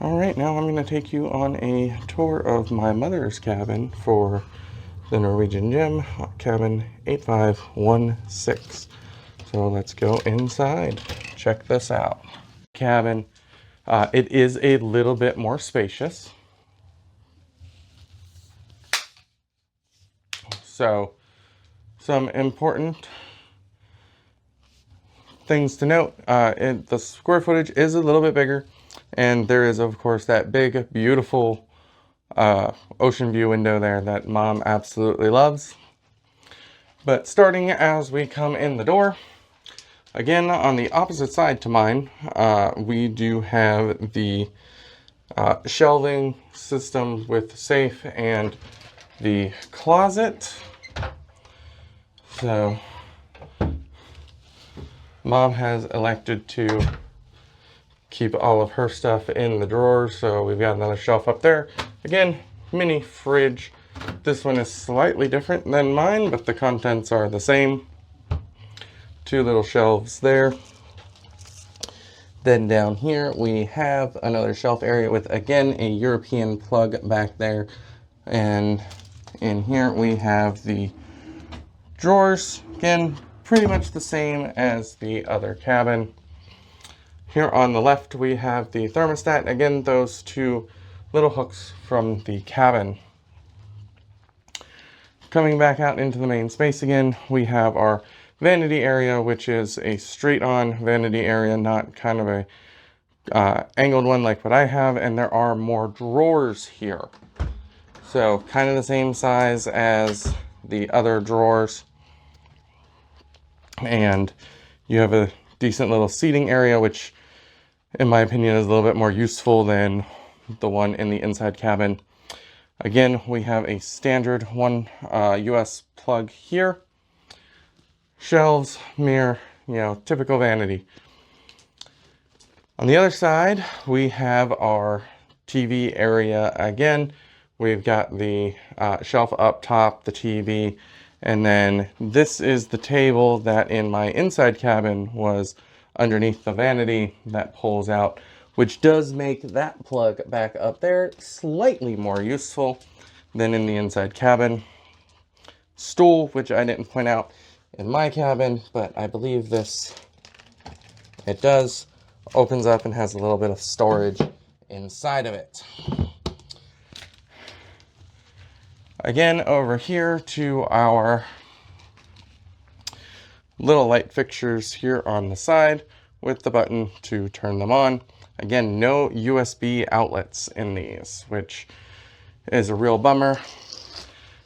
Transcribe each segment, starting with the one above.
All right, now I'm going to take you on a tour of my mother's cabin for the Norwegian Gem, cabin 8516. So let's go inside. Check this out. Cabin, it is a little bit more spacious. So some important things to note, the square footage is a little bit bigger, and there is of course that big beautiful ocean view window there that Mom absolutely loves. But starting as we come in the door, again on the opposite side to mine, we do have the shelving system with safe and the closet. So Mom has elected to keep all of her stuff in the drawers, so we've got another shelf up there. Again, mini fridge. This one is slightly different than mine, but the contents are the same. Two little shelves there. Then down here we have another shelf area with, again, a European plug back there. And in here we have the drawers. Again, pretty much the same as the other cabin. Here on the left we have the thermostat. Again, those two little hooks from the cabin. Coming back out into the main space again, we have our vanity area, which is a straight-on vanity area, not kind of a angled one like what I have, and there are more drawers here. So kind of the same size as the other drawers. And you have a decent little seating area, which in my opinion is a little bit more useful than the one in the inside cabin. Again, we have a standard one US plug here. Shelves, mirror, typical vanity. On the other side, we have our TV area again. We've got the shelf up top, the TV, and then this is the table that in my inside cabin was underneath the vanity that pulls out, which does make that plug back up there slightly more useful than in the inside cabin. Stool, which I didn't point out in my cabin, but I believe it does, opens up and has a little bit of storage inside of it. Again, over here to our little light fixtures here on the side with the button to turn them on. Again, no USB outlets in these, which is a real bummer.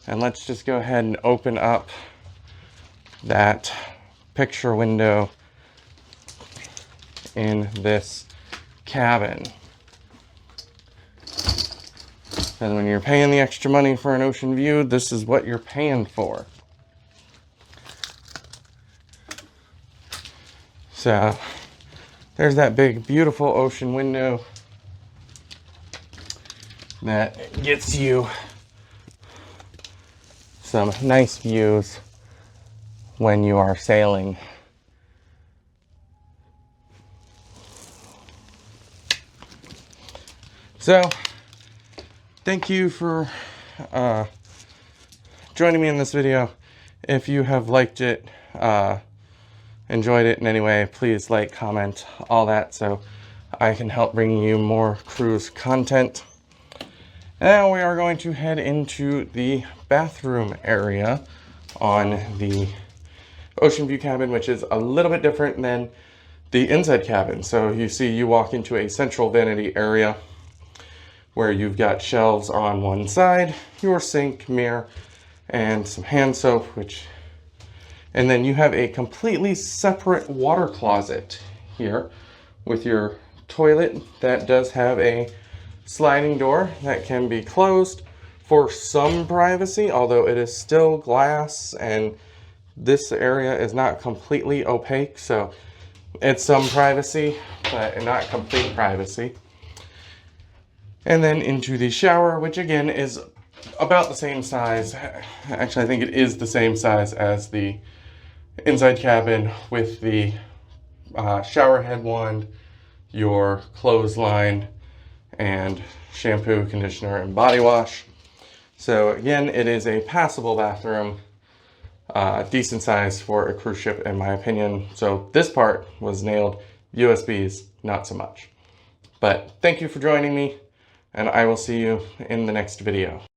And let's just go ahead and open up that picture window in this cabin. And when you're paying the extra money for an ocean view, this is what you're paying for. So there's that big, beautiful ocean window that gets you some nice views when you are sailing. So, thank you for joining me in this video. If you have liked it, enjoyed it in any way, please like, comment, all that, so I can help bring you more cruise content. Now we are going to head into the bathroom area on the Oceanview cabin, which is a little bit different than the inside cabin. So you see, you walk into a central vanity area where you've got shelves on one side, your sink, mirror, and some hand soap, and then you have a completely separate water closet here with your toilet that does have a sliding door that can be closed for some privacy, although it is still glass and this area is not completely opaque, so it's some privacy, but not complete privacy. And then into the shower, which again is about the same size. Actually, I think it is the same size as the inside cabin, with the shower head wand, your clothesline, and shampoo, conditioner, and body wash. So again, it is a passable bathroom, decent size for a cruise ship in my opinion. So this part was nailed. USBs, not so much. But thank you for joining me, and I will see you in the next video.